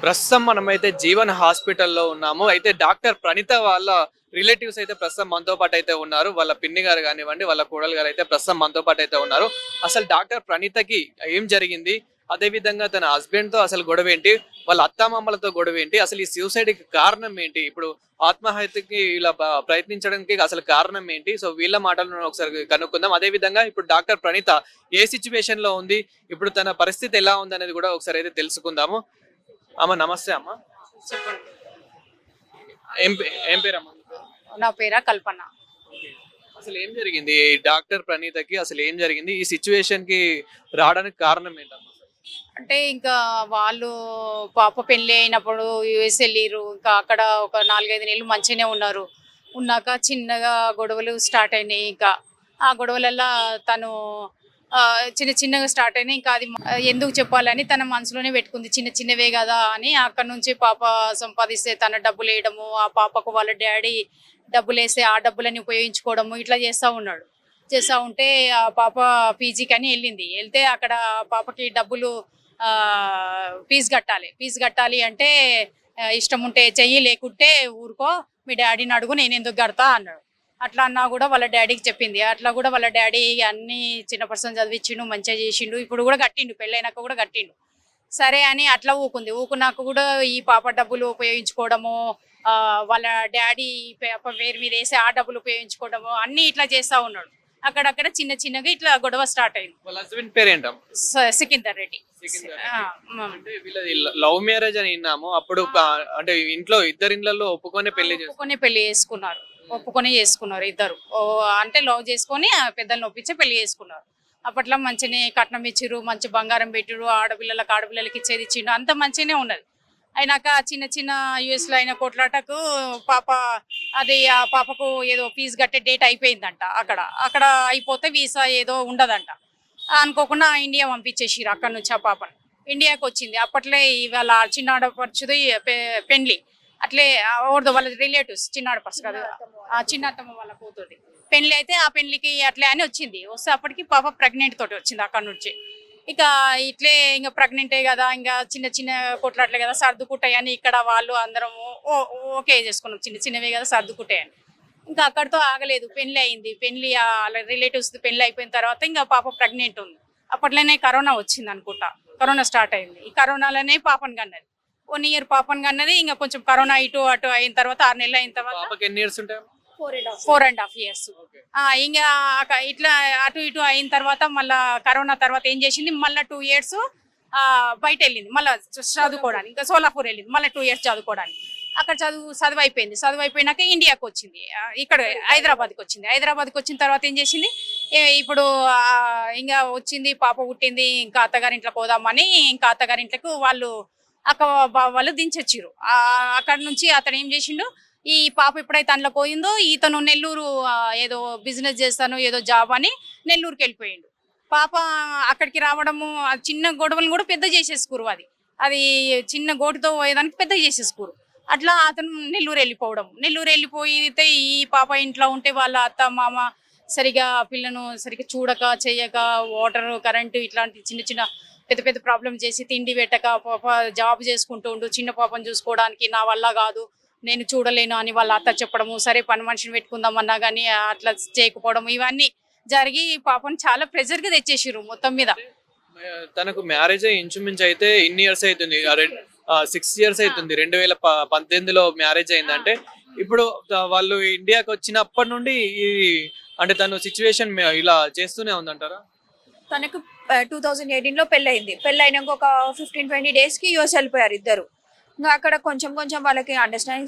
ప్రస్తుతం మనమైతే జీవన్ హాస్పిటల్లో ఉన్నాము. అయితే డాక్టర్ ప్రణీత వాళ్ళ రిలేటివ్స్ అయితే ప్రస్తుతం మనతో పాటు అయితే ఉన్నారు. వాళ్ళ పిన్ని గారు గానివ్వండి, వాళ్ళ కోడలు గారు అయితే ప్రస్తుతం మనతో పాటు అయితే ఉన్నారు. అసలు డాక్టర్ ప్రణీతకి ఏం జరిగింది? అదే విధంగా తన హస్బెండ్‌తో అసలు గొడవేంటి? వాళ్ళ అత్తామామలతో గొడవేంటి? అసలు ఈ సూసైడ్‌కి కారణం ఏంటి? ఇప్పుడు ఆత్మహత్యకి ఇలా ప్రయత్నించడానికి అసలు కారణం ఏంటి? సో వీళ్ళ మాటలను ఒకసారి కనుక్కుందాం. అదే విధంగా ఇప్పుడు డాక్టర్ ప్రణీత ఏ సిట్యుయేషన్‌లో ఉంది? ఇప్పుడు తన పరిస్థితి ఎలా ఉందనేది కూడా ఒకసారి అయితే తెలుసుకుందాము. అమ్మ నమస్తే అమ్మ. చెప్పండి. ఏం పేరమ్మా మీ పేరు? నా పేరా కల్పన. ఓకే. అసలు ఏం జరిగింది? ఈ డాక్టర్ ప్రణీతకి అసలు ఏం జరిగింది? ఈ సిట్యుయేషన్‌కి రావడానికి కారణం ఏంటమ్మా అసలు? అంటే ఇంకా వాళ్ళు పాప పెళ్లి అయినప్పుడు యూఎస్ ఎళ్ళిర్రు. ఇంకా అక్కడ ఒక 4, 5 నెలలు మంచిగానే ఉన్నారు. ఉన్నాక చిన్నగా గొడవలు స్టార్ట్ అయినాయి ఇంకా. ఆ గొడవలల్లా తను చిన్న చిన్నగా స్టార్ట్ అయినాయి. ఇంకా అది ఎందుకు చెప్పాలని తన మనసులోనే పెట్టుకుంది. చిన్న చిన్నవే గదా అని అక్కడి నుంచి పాప సంపాదిస్తే తన డబ్బులేయడము, ఆ పాపకు వాళ్ళ డ్యాడీ డబ్బులేస్తే ఆ డబ్బులని ఉపయోగించుకోవడము ఇట్లా చేస్తా ఉన్నాడు. చేస్తా ఉంటే ఆ పాప పీజీకని ఎళ్ళింది. ఎళ్తే అక్కడ పాపకి డబ్బులు ఫీజు కట్టాలి. ఫీజు కట్టాలి అంటే ఇష్టం ఉంటే చెయ్యి లేకుంటే ఊరుకో మీ డ్యాడీని అడుగు నేనెందుకు కడతా అన్నాడు. అట్లా అన్నా కూడా వాళ్ళ డ్యాడీకి చెప్పింది. అట్లా కూడా వాళ్ళ డ్యాడీ అన్నీ చిన్న పర్సన్ చదివిచ్చిండు, మంచిగా చేసిండు. ఇప్పుడు కూడా కట్టిండు. పెళ్ళైనాక కూడా కట్టిండు. సరే అని అట్లా ఊకుంది. ఊకున్నాక కూడా ఈ పాప డబ్బులు ఉపయోగించుకోవడము, వాళ్ళ డ్యాడీ పేరు మీద వేసి ఆ డబ్బులు ఉపయోగించుకోవడము అన్నీ ఇట్లా చేస్తా ఉన్నాడు. అక్కడక్కడ చిన్న చిన్నగా ఇట్లా గొడవ స్టార్ట్ అయింది. వాళ్ళ హస్బెండ్ పేరేంటమ్మా? సికిందర్ రెడ్డి. సికిందర్ ఆ, రెడ్డి. మ్. అంటే వీళ్ళది లవ్ మ్యారేజ్ అని విన్నాము. అప్పుడు అంటే ఇంట్లో ఇద్దరి ఇళ్లలో ఒప్పుకొని పెళ్లి చేసుకున్నారు. ఒప్పుకొని పెళ్లి చేసుకున్నారు. ఒప్పుకొని చేసుకున్నారు ఇద్దరు. అంటే లవ్ చేసుకొని ఆ పెద్దల్ని ఒప్పించి పెళ్లి చేసుకున్నారు. అప్పట్లో మంచిగానే కట్నం ఇచ్చిర్రు, మంచి బంగారం పెట్టిర్రు, ఆడపిల్లలకి ఇచ్చేది ఇచ్చిండు, అంత మంచిగానే ఉన్నది. అయినాక చిన్న చిన్న యూఎస్లో అయిన కొట్లాటకు పాప అది ఆ పాపకు ఏదో ఫీజు కట్టే డేట్ అయిపోయిందంట. అక్కడ అక్కడ అయిపోతే వీసా ఏదో ఉండదంట. అనుకోకుండా ఇండియా పంపించేసిర్రు అక్కడ నుంచి ఆ పాపను. ఇండియాకి వచ్చింది. అప్పట్లే ఇవాళ చిన్న ఆడపడుచుది పెండ్లి. అట్లే ఎవరిదో వాళ్ళ రిలేటివ్స్ చిన్న ఆడపడుచు కాదు, చిన్న అత్తమ్మ వాళ్ళ కూతురుది పెళ్లి అయితే ఆ పెళ్లికి అట్లే అని వచ్చింది. వస్తే అప్పటికి పాప ప్రెగ్నెంట్ తోటి వచ్చింది అక్కడ నుంచి. ఇక ఇట్లే ఇంకా ప్రెగ్నెంటే కదా, ఇంకా చిన్న చిన్న కొట్లాట్లే కదా సర్దుకుంటాయని ఇక్కడ వాళ్ళు అందరము ఓకే చేసుకున్నాం. చిన్న చిన్నవే కదా సర్దుకుంటాయని. ఇంకా అక్కడితో ఆగలేదు. పెళ్లి అయింది. పెళ్లి రిలేటివ్స్ పెళ్లి అయిపోయిన తర్వాత ఇంకా పాప ప్రెగ్నెంట్ ఉంది. అప్పట్లోనే కరోనా వచ్చింది అనుకుంటా. కరోనా స్టార్ట్ అయింది. ఈ కరోనాలోనే పాపను కన్నది. 1 ఇయర్ పాపను కన్నది. ఇంకా కొంచెం కరోనా ఇటు అటు అయిన తర్వాత 6 నెలలు అయిన తర్వాత పాపకి ఎన్ని ఇయర్స్ ఉంటాయమ్మా? 4.5 years. ఓకే. ఇంకా ఇట్లా అటు ఇటు అయిన తర్వాత మళ్ళా కరోనా తర్వాత ఏం చేసింది, మళ్ళీ 2 years బయట వెళ్ళింది. మళ్ళీ చదువుకోవడానికి ఇంకా సోలాపూర్ వెళ్ళింది. మళ్ళీ 2 years చదువుకోవడానికి. అక్కడ చదువు అయిపోయింది. చదువు అయిపోయినాక ఇండియాకి వచ్చింది. ఇక్కడ హైదరాబాద్కి వచ్చింది. హైదరాబాద్కి వచ్చిన తర్వాత ఏం చేసింది, ఇప్పుడు ఇంకా వచ్చింది, పాప పుట్టింది, ఇంకా అత్తగారింట్లోకి పోదామని ఇంకా అత్తగారింట్లకు వాళ్ళు అక్క బావ వాళ్ళు దించొచ్చిర్రు. అక్కడ నుంచి అతను ఏం చేసిండు, ఈ పాప ఎప్పుడైతే అందులో పోయిందో ఇతను నెల్లూరు ఏదో బిజినెస్ చేస్తాను ఏదో జాబ్ అని నెల్లూరుకి వెళ్ళిపోయిండు. పాప అక్కడికి రావడము ఆ చిన్న గొడవలను కూడా పెద్ద చేసేసుకోరు. అది అది చిన్న గోటుతో పోయేదానికి పెద్ద చేసేసుకోరు. అట్లా అతను నెల్లూరు వెళ్ళిపోవడం. నెల్లూరు వెళ్ళిపోయితే ఈ పాప ఇంట్లో ఉంటే వాళ్ళ అత్త మామ సరిగా పిల్లను సరిగా చూడక చేయక వాటర్ కరెంటు ఇట్లాంటి చిన్న చిన్న పెద్ద పెద్ద ప్రాబ్లం చేసి తిండి పెట్టక పాప జాబ్ చేసుకుంటూ ఉండు, చిన్న పాపను చూసుకోవడానికి నా వల్ల కాదు, నేను చూడలేను అని వాళ్ళ అత్త చెప్పడము. సరే పని మనిషిని పెట్టుకుందామన్నా కానీ అట్లా చేయకపోవడం, ఇవన్నీ జరిగి పాపను చాలా ప్రెజర్గా తెచ్చేసిర్రు మొత్తం మీద. తనకు మ్యారేజ్ ఇంచుమించు అయితే ఇన్ని ఇయర్స్ అవుతుంది. 6 years అవుతుంది. 2018లో మ్యారేజ్ అయిందంటే ఇప్పుడు వాళ్ళు ఇండియాకి వచ్చినప్పటి నుండి ఈ అంటే తను సిచ్యువేషన్ ఇలా చేస్తూనే ఉందంటారా? తనకు 2018లో పెళ్ళయింది. పెళ్ళైనాక ఒక 15-20 డేస్‌కి యూఎస్ వెళ్ళిపోయారు ఇద్దరు. ఇంగా అక్కడ కొంచెం కొంచెం వాళ్ళకి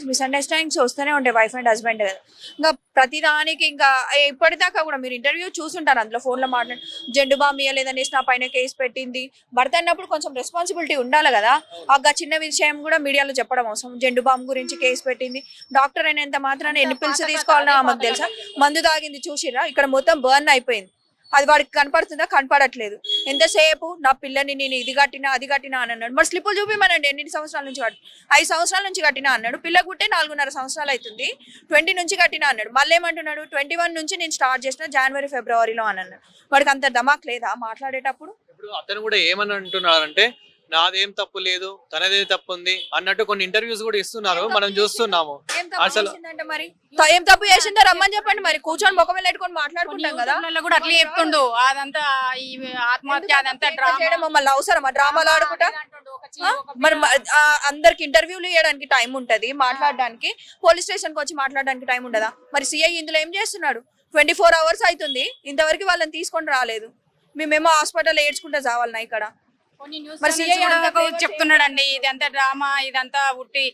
మిస్‌అండర్‌స్టాండింగ్స్ వస్తూనే ఉంటాయి వైఫ్ అండ్ హస్బెండ్ కదా. ఇంగా ప్రతిదానికి ఇంకా ఇప్పటిదాకా కూడా మీరు ఇంటర్వ్యూ చూసుంటారు, అందులో ఫోన్‌లో మాట్లాడి జెండు బామ్ ఇయ్యలేదనేసి నా పైన కేస్ పెట్టింది. భర్త అన్నప్పుడు కొంచెం రెస్పాన్సిబిలిటీ ఉండాలి కదా. చిన్న విషయం కూడా మీడియాలో చెప్పడం అవసరం. జెండు బామ్ గురించి కేసు పెట్టింది. డాక్టర్ అయినంత మాత్రాన ఎన్ని పిల్స్ తీసుకోవాలనో ఆమెకు తెలుసా? మందు తాగింది చూసిర్రా? ఇక్కడ మొత్తం బర్న్ అయిపోయింది. అది వాడికి కనపడుతుందా? కనపడట్లేదు. ఎంతసేపు నా పిల్లని నేను ఇది కట్టినా అది కట్టినా అని అన్నాడు. మరి స్లిప్పులు చూపిమనండి, ఎన్ని సంవత్సరాల నుంచి 5 సంవత్సరాల నుంచి కట్టినా అన్నాడు. పిల్ల గుట్టే 4.5 సంవత్సరాలు అవుతుంది. 20 నుంచి కట్టినా అన్నాడు. మళ్ళీ ఏమంటున్నాడు, 21 నుంచి నేను స్టార్ట్ చేసిన జనవరి ఫిబ్రవరిలో అని అన్నాడు. వాడికి అంత దమాక్ లేదా మాట్లాడేటప్పుడు? ఇప్పుడు అతను కూడా ఏమని అంటున్నారంటే నాదేం తప్పు లేదు తనదే తప్పు ఉంది అన్నట్టు కొన్ని ఇంటర్వ్యూస్ కూడా ఇస్తున్నారు, మనం చూస్తున్నాము. ఏం తప్పు అసలు చేసిందంటే మరి ఏం తప్పు చేసిందో రమ్మని చెప్పండి మరి, కూర్చొని ముఖం మీద పెట్టుకొని మాట్లాడుకుంటాం కదా. యూట్యూబ్లలో కూడా అట్లా చెప్తుండు, అదంతా ఈ ఆత్మహత్య అదంతా డ్రామా చేయడం మమ్మల్ని అవసరమా డ్రామాలు ఆడుకుంటా? మరి అందరికి ఇంటర్వ్యూలు ఇవ్వడానికి టైం ఉంటది, మాట్లాడడానికి పోలీస్ స్టేషన్ కి వచ్చి మాట్లాడడానికి టైం ఉండదా? మరి సిఐ ఇందులో ఏం చేస్తున్నాడు? 24 hours అవుతుంది, ఇంతవరకు వాళ్ళని తీసుకొని రాలేదు. మేమేమో హాస్పిటల్ ఏడ్చుకుంటే చావాలన్నా ఇక్కడ. మరి CI చెప్తున్నాడండి ఇదంతా డ్రామా, ఇదంతా ఉట్టి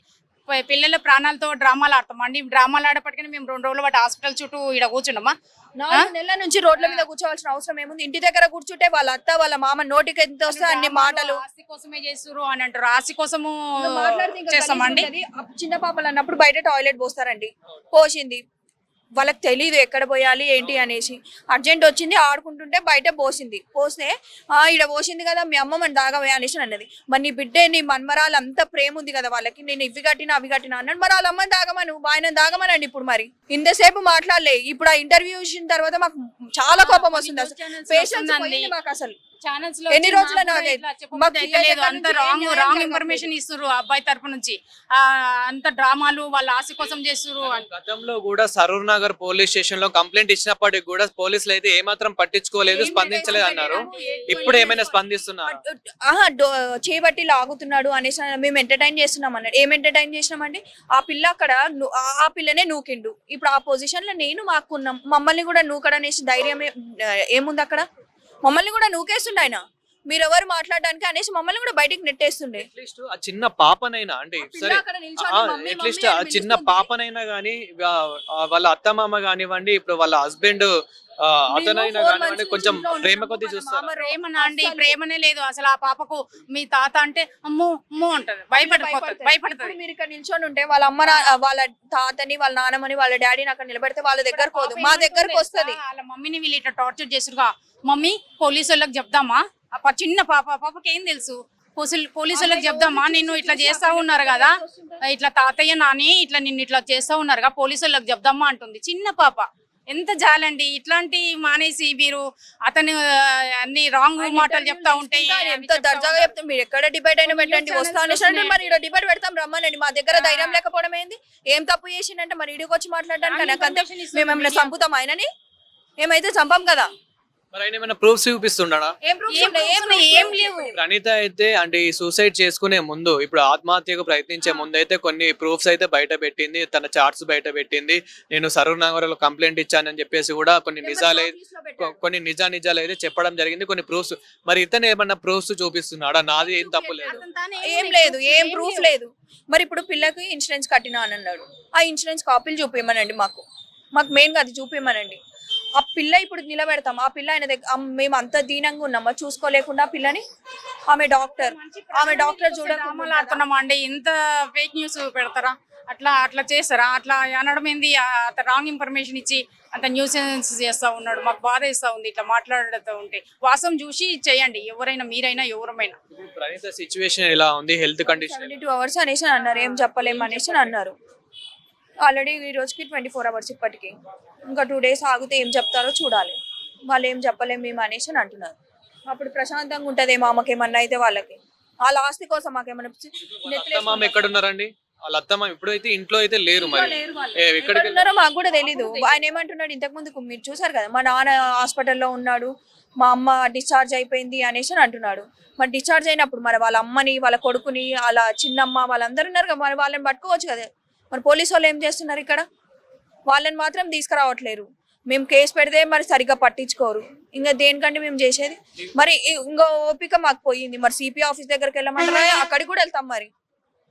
పిల్లల ప్రాణాలతో డ్రామాలు ఆడతామండి. డ్రామాలు ఆడపటికనే మేము 2 రోజులు బట్టి హాస్పిటల్ చుట్టూ ఇక్కడ కూర్చున్నామా? 4 నెలల నుంచి రోడ్ల మీద కూర్చోవాల్సిన అవసరం ఏముంది? ఇంటి దగ్గర కూర్చుంటే వాళ్ళ అత్త వాళ్ళ మామ నోటికి ఎంత వస్తే అన్ని మాటలు. ఆస్తి కోసమే చేస్తురు అని అంటారు, ఆస్తి కోసము మాట్లాడితే ఇంకా చేస్తామండి. గలీజ్ ఉంటది. చిన్న పాపలు అన్నప్పుడు బయట టాయిలెట్ పోస్తారండి, పోసింది, వాళ్ళకి తెలీదు ఎక్కడ పోయాలి ఏంటి అనేసి. అర్జెంట్ వచ్చింది, ఆడుకుంటుంటే బయట పోసింది, పోస్తే ఈడ పోసింది కదా మీ అమ్మ మన దాగమే అనేసి అన్నది. మరి నీ బిడ్డే నీ మన్మరాలు అంత ప్రేమ ఉంది కదా వాళ్ళకి, నేను ఇవి కట్టినా అవి కట్టినా అన్నాడు. మరి వాళ్ళ అమ్మని దాగమను, ఆయన దాగమనండి. ఇప్పుడు మరి ఇంతసేపు మాట్లాడలే, ఇప్పుడు ఆ ఇంటర్వ్యూ ఇచ్చిన తర్వాత మాకు చాలా కోపం వస్తుంది. అసలు పేషెన్స్ పోయింది మాకు. అసలు ఛానల్స్ లో ఎన్ని రోజులు అంత రాంగ్ ఇన్ఫర్మేషన్ ఇస్తున్నారు అబ్బాయి తరపు నుంచి. అంత డ్రామాలు వాళ్ళ ఆశ కోసం చేస్తున్నారు. గతంలో కూడా సరూర్ నగర్ పోలీస్ స్టేషన్ లో కంప్లైంట్ ఇచ్చినప్పటికి కూడా పోలీసులు అయితే ఏమాత్రం పట్టించుకోలేదు, స్పందించలేదు అన్నారు. ఇప్పుడు ఏమైనా స్పందిస్తున్నారు? చేపట్టి లాగుతున్నాడు అనేసి మేము ఎంటర్టైన్ చేస్తున్నాం అన్నాడు. ఏం ఎంటర్టైన్ చేసినామండి? ఆ పిల్ల అక్కడ ఆ పిల్లనే నూకిండు. ఇప్పుడు ఆ పొజిషన్ లో నేను మాకున్నాం, మమ్మల్ని కూడా నూకడనేసి ధైర్యం ఏముంది అక్కడ? మమ్మల్ని కూడా నూకేస్తుండే ఆయన, మీరెవరు మాట్లాడడానికి అనేసి మమ్మల్ని కూడా బయటికి నెట్టేస్తుండే. అట్లీస్ట్ ఆ చిన్న పాపనైనా అంటే సరే, అట్లీస్ట్ ఆ చిన్న పాపనైనా గానీ వాళ్ళ అత్తమామ కానివ్వండి, ఇప్పుడు వాళ్ళ హస్బెండ్ అతనైనా కానివ్వండి, కొంచెం ప్రేమ కొద్ది చూస్తారు. ప్రేమనా అండి? ప్రేమనే లేదు అసలు. ఆ పాపకు మీ తాత అంటే అమ్మో అమ్మో అంటది, భయపడుతుంది. మీరు ఇక్కడ నిల్చొని ఉంటే వాళ్ళ అమ్మ వాళ్ళ తాతని వాళ్ళ నాన్నమని వాళ్ళ డాడీని అక్కడ నిలబెడితే వాళ్ళ దగ్గర పోదు, మా దగ్గరకు వస్తుంది. వాళ్ళ మమ్మీని వీళ్ళు ఇట్లా టార్చర్ చేస్తురుగా. మమ్మీ పోలీసు వాళ్ళకి చెప్దామా? చిన్న పాపకి ఏం తెలుసు? పోలీసు వాళ్ళకి చెప్దామా, నిన్ను ఇట్లా చేస్తా ఉన్నారు కదా, ఇట్లా తాతయ్య నాని ఇట్లా నిన్ను ఇట్లా చేస్తా ఉన్నారుగా, పోలీసు వాళ్ళకి చెప్దామా అంటుంది చిన్న పాప. ఎంత జాలండి! ఇట్లాంటి మానేసి మీరు అతను అన్ని రాంగ్ మాటలు చెప్తా ఉంటే ఎంత దర్జాగా చెప్తాం. మీరు ఎక్కడ డిబేట్ అయినా పెట్టండి, వస్తా అనేసి మరి ఇక్కడ డిబేట్ పెడతాం రమ్మనండి. మా దగ్గర ధైర్యం లేకపోవడం ఏంది? ఏం తప్పు చేసిందంటే మరి ఇడికి వచ్చి మాట్లాడడానికి నాకంతే. మేము ఏమైనా చంపుతాం ఆయనని? ఏమైతే చంపాం కదా. మరి ఆయన ఏమైనా ప్రూఫ్స్ చూపిస్తుండా? ఏం లేవు. ప్రణీత అయితే అంటే ఈ సూసైడ్ చేసుకునే ముందు, ఇప్పుడు ఆత్మహత్యకు ప్రయత్నించే ముందు అయితే కొన్ని ప్రూఫ్స్ అయితే బయట పెట్టింది, తన చార్ట్స్ బయట పెట్టింది. నేను సరూర్ నగర్ లో కంప్లైంట్ ఇచ్చానని చెప్పేసి కూడా కొన్ని నిజాలు అయితే చెప్పడం జరిగింది, కొన్ని ప్రూఫ్స్. మరి ఇతను ఏమన్నా ప్రూఫ్స్ చూపిస్తున్నాడా? నాది ఏం తప్పు లేదు, ఏం లేదు, ఏం ప్రూఫ్ లేదు. మరి ఇప్పుడు పిల్లకి ఇన్సూరెన్స్ కట్టినా అని అన్నాడు, ఆ ఇన్సూరెన్స్ కాపీలు చూపిమనండి. మాకు మెయిన్ గా అది చూపిమనండి. ఆ పిల్ల ఇప్పుడు నిలబెడతాం, ఆ పిల్ల ఆయన దగ్గర మేము అంత దీనంగా ఉన్నామా చూసుకోలేకుండా పిల్లని? ఆమె డాక్టర్ చూడమాడుతున్నామా అండి? ఇంత ఫేక్ న్యూస్ పెడతారా? అట్లా చేస్తారా? అట్లా అనడం ఏంది? రాంగ్ ఇన్ఫర్మేషన్ ఇచ్చి అంత న్యూసెన్స్ చేస్తా ఉన్నాడు. మాకు బాధ వేస్తా ఉంది ఇట్లా మాట్లాడుతూ ఉంటే. వాసం చూసి చేయండి, ఎవరైనా, మీరైనా ఎవరమైనా. ప్రణీత సిచ్యువేషన్ ఎలా ఉంది? హెల్త్ కండిషన్ 72 hours అనేసి అన్నారు, ఏం చెప్పలేము అనేసి అన్నారు. ఆల్రెడీ ఈ రోజుకి 24 hours, ఇప్పటికి ఇంకా 2 days ఆగితే ఏం చెప్తారో చూడాలి. వాళ్ళు ఏం చెప్పలేము మేము అనేసి అంటున్నారు. అప్పుడు ప్రశాంతంగా ఉంటదేమో ఆమెకేమన్నా అయితే వాళ్ళకి. వాళ్ళ ఆస్తి కోసం మాకేమన్నా. ఎక్కడున్నారండి వాళ్ళ అత్తమ్మ? ఇప్పుడైతే ఇంట్లో అయితే లేరు, మరి ఎక్కడ ఉన్నారో మాకు కూడా తెలీదు. ఆయన ఏమంటున్నాడు, ఇంతకు ముందు మీరు చూసారు కదా, మా నాన్న హాస్పిటల్లో ఉన్నాడు, మా అమ్మ డిశ్చార్జ్ అయిపోయింది అనేసి అంటున్నాడు. మరి డిశ్చార్జ్ అయినప్పుడు మరి వాళ్ళ అమ్మని, వాళ్ళ కొడుకుని, వాళ్ళ చిన్నమ్మ వాళ్ళందరూ ఉన్నారు కదా, మరి వాళ్ళని పట్టుకోవచ్చు కదా. మరి పోలీసు వాళ్ళు ఏం చేస్తున్నారు ఇక్కడ? వాళ్ళని మాత్రం తీసుకురావట్లేరు. మేము కేసు పెడితే మరి సరిగ్గా పట్టించుకోరు. ఇంకా దేనికంటే మేము చేసేది? మరి ఇంకో ఓపిక మాకు పోయింది. మరి సిపి ఆఫీస్ దగ్గరికి వెళ్ళమంటారా? అక్కడికి కూడా వెళ్తాం, మరి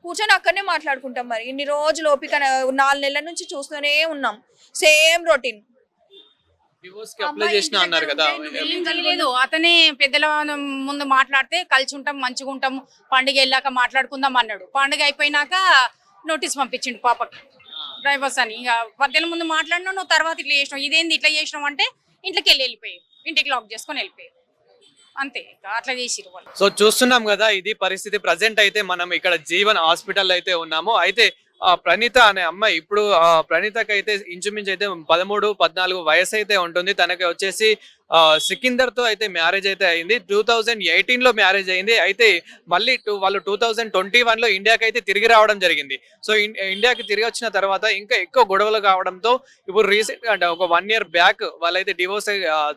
కూర్చొని అక్కడనే మాట్లాడుకుంటాం. మరి ఇన్ని రోజులు ఓపిక 4 నెలల నుంచి చూస్తూనే ఉన్నాం, సేమ్ రొటీన్. లేదు, అతనే పెద్దల ముందు మాట్లాడితే కలిసి ఉంటాం, మంచిగా ఉంటాము, పండుగ వెళ్ళాక మాట్లాడుకుందాం అన్నాడు. పండుగ అయిపోయినాక నోటీస్ పంపించిండు పాపకి, డ్రైవర్స్ అని. ఇక పెద్దల ముందు మాట్లాడినా, నువ్వు తర్వాత ఇట్లా చేసినావు, ఇదేంది ఇట్లా చేసినావు అంటే ఇంట్లోకి వెళ్ళిపోయావు, ఇంటికి లాక్ చేసుకొని వెళ్ళిపోయావు, అంతే. అట్లా చేసిరు వాళ్ళు. సో చూస్తున్నాం కదా, ఇది పరిస్థితి. ప్రజెంట్ అయితే మనం ఇక్కడ జీవన్ హాస్పిటల్ అయితే ఉన్నాము. అయితే ప్రణీత అనే అమ్మాయి, ఇప్పుడు ప్రణీతకి అయితే ఇంచుమించు అయితే 13-14 వయసు అయితే ఉంటుంది. తనకి వచ్చేసి సికిందర్ తో అయితే మ్యారేజ్ అయితే అయింది. 2018 లో మ్యారేజ్ అయింది. అయితే మళ్ళీ వాళ్ళు 2021 లో ఇండియాకి అయితే తిరిగి రావడం జరిగింది. సో ఇండియాకి తిరిగి వచ్చిన తర్వాత ఇంకా ఎక్కువ గొడవలు కావడంతో ఇప్పుడు రీసెంట్ అంటే ఒక 1 ఇయర్ బ్యాక్ వాళ్ళైతే డివోర్స్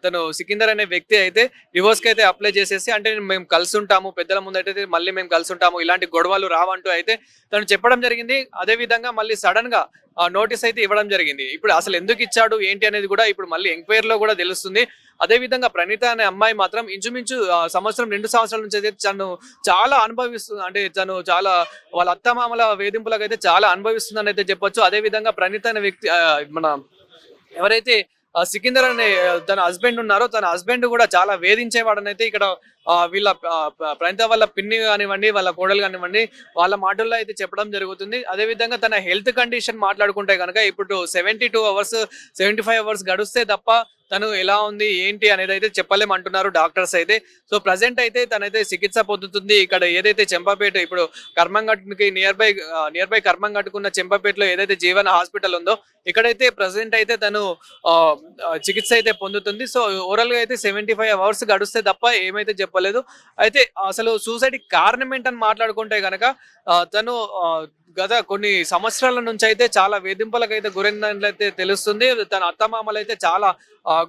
తను సికిందర్ అనే వ్యక్తి అయితే డివోర్స్ కి అయితే అప్లై చేసేసి, అంటే మేము కలిసి ఉంటాము, పెద్దల ముందు అయితే మళ్ళీ మేము కలిసి ఉంటాము, ఇలాంటి గొడవలు రావంటూ అయితే తను చెప్పడం జరిగింది. అదే విధంగా మళ్ళీ సడన్ గా నోటీస్ అయితే ఇవ్వడం జరిగింది. ఇప్పుడు అసలు ఎందుకు ఇచ్చాడు ఏంటి అనేది కూడా ఇప్పుడు మళ్ళీ ఎంక్వైరీలో కూడా తెలుస్తుంది. అదే విధంగా ప్రణీత అనే అమ్మాయి మాత్రం ఇంచుమించు సంవత్సరం 2 సంవత్సరాల నుంచి అయితే తను చాలా అనుభవిస్తుంది, అంటే తను చాలా వాళ్ళ అత్తమామల వేధింపులకు అయితే చాలా అనుభవిస్తుందని అయితే చెప్పొచ్చు. అదే విధంగా ప్రణీత అనే వ్యక్తి మన ఎవరైతే సికిందర్ అనే తన హస్బెండ్ ఉన్నారో తన హస్బెండ్ కూడా చాలా వేధించేవాడని అయితే ఇక్కడ వీళ్ళ ప్రణీత వాళ్ళ పిన్ని కానివ్వండి, వాళ్ళ కోడలు కానివ్వండి, వాళ్ళ మాటల్లో అయితే చెప్పడం జరుగుతుంది. అదే విధంగా తన హెల్త్ కండిషన్ మాట్లాడుకుంటే కనుక ఇప్పుడు 72 అవర్స్ 75 అవర్స్ గడుస్తే తప్ప తను ఎలా ఉంది ఏంటి అనేది అయితే చెప్పలేమంటున్నారు డాక్టర్స్ అయితే. సో ప్రజెంట్ అయితే తనైతే చికిత్స పొందుతుంది. ఇక్కడ ఏదైతే చెంపపేట ఇప్పుడు కర్మంఘట్కి నియర్ బై కర్మంఘట్టుకున్న చెంపపేటలో ఏదైతే జీవన హాస్పిటల్ ఉందో ఇక్కడైతే ప్రజెంట్ అయితే తను చికిత్స అయితే పొందుతుంది. సో ఓవరాల్ గా అయితే 75 అవర్స్ గడుస్తే తప్ప ఏమైతే చెప్పలేదు. అయితే అసలు సూసైడ్ కారణం ఏంటని మాట్లాడుకుంటే కనుక తను గత కొన్ని సంవత్సరాల నుంచి అయితే చాలా వేధింపులకు అయితే గురైనట్లయితే తెలుస్తుంది. తన అత్తమామలు అయితే చాలా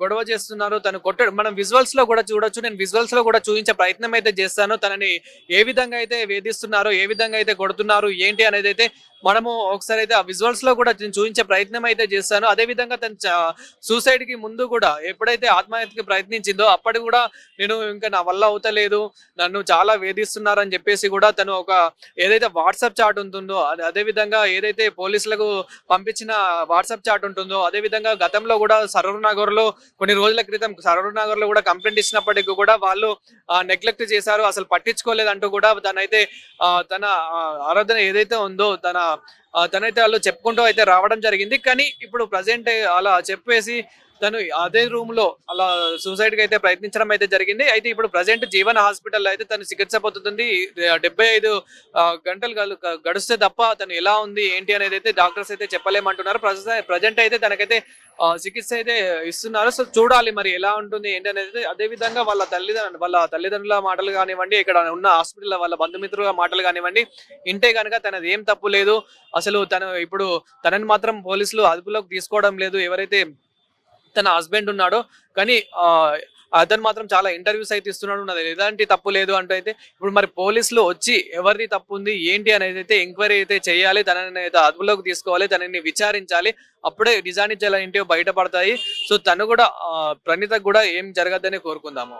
గొడవ చేస్తున్నారు, తను కొట్టాడు. మనం విజువల్స్ లో కూడా చూడొచ్చు, నేను విజువల్స్ లో కూడా చూపించే ప్రయత్నం అయితే చేస్తాను. తనని ఏ విధంగా అయితే వేధిస్తున్నారు, ఏ విధంగా అయితే కొడుతున్నారు ఏంటి అనేది అయితే మనము ఒకసారి అయితే ఆ విజువల్స్ లో కూడా నేను చూపించే ప్రయత్నం అయితే చేస్తాను. అదే విధంగా తను సూసైడ్ కి ముందు కూడా ఎప్పుడైతే ఆత్మహత్యకి ప్రయత్నించిందో అప్పటి కూడా నేను ఇంకా నా వల్ల అవుతలేదు, నన్ను చాలా వేధిస్తున్నారు అని చెప్పేసి కూడా తను ఒక ఏదైతే వాట్సాప్ చాట్ ఉంటుందో అదే విధంగా ఏదైతే పోలీసులకు పంపించిన వాట్సాప్ చాట్ ఉంటుందో అదే విధంగా గతంలో కూడా సరూర్ నగర్ లో కొన్ని రోజుల క్రితం సరూర్ నగర్ లో కూడా కంప్లైంట్ ఇచ్చినప్పటికీ కూడా వాళ్ళు నెగ్లెక్ట్ చేశారు, అసలు పట్టించుకోలేదంటూ కూడా తనైతే తన ఆరాధన ఏదైతే ఉందో తనైతే వాళ్ళు చెప్పుకుంటూ అయితే రావడం జరిగింది. కానీ ఇప్పుడు ప్రజెంట్ అలా చెప్పేసి తను అదే రూమ్ లో అలా సూసైడ్ కి అయితే ప్రయత్నించడం అయితే జరిగింది. అయితే ఇప్పుడు ప్రజెంట్ జీవన హాస్పిటల్ అయితే తను చికిత్స పొందుతుంది. 75 గంటలు గడుస్తే తప్ప తను ఎలా ఉంది ఏంటి అనేది అయితే డాక్టర్స్ అయితే చెప్పలేమంటున్నారు. ప్రజెంట్ అయితే తనకైతే చికిత్స అయితే ఇస్తున్నారు. సో చూడాలి మరి ఎలా ఉంటుంది ఏంటి అనేది. అదే విధంగా వాళ్ళ తల్లిదండ్రుల మాటలు కానివ్వండి, ఇక్కడ ఉన్న హాస్పిటల్ వాళ్ళ బంధుమిత్రుల మాటలు కానివ్వండి ఇంటే కనుక తనది ఏం తప్పు లేదు, అసలు తను ఇప్పుడు తనని మాత్రం పోలీసులు అదుపులోకి తీసుకోవడం లేదు ఎవరైతే తన హస్బెండ్ ఉన్నాడో. కానీ అతను మాత్రం చాలా ఇంటర్వ్యూస్ అయితే ఇస్తున్నాడు, నాది ఎలాంటి తప్పు లేదు అంటూ అయితే ఇప్పుడు మరి పోలీసులు వచ్చి ఎవరిది తప్పు ఉంది ఏంటి అనేది అయితే ఎంక్వైరీ అయితే చేయాలి, తనని అయితే అదుపులోకి తీసుకోవాలి, తనని విచారించాలి, అప్పుడే నిజానిజాలు ఏంటో బయటపడతాయి. సో తను కూడా ప్రణీతకు కూడా ఏం జరగద్దని కోరుకుందాము.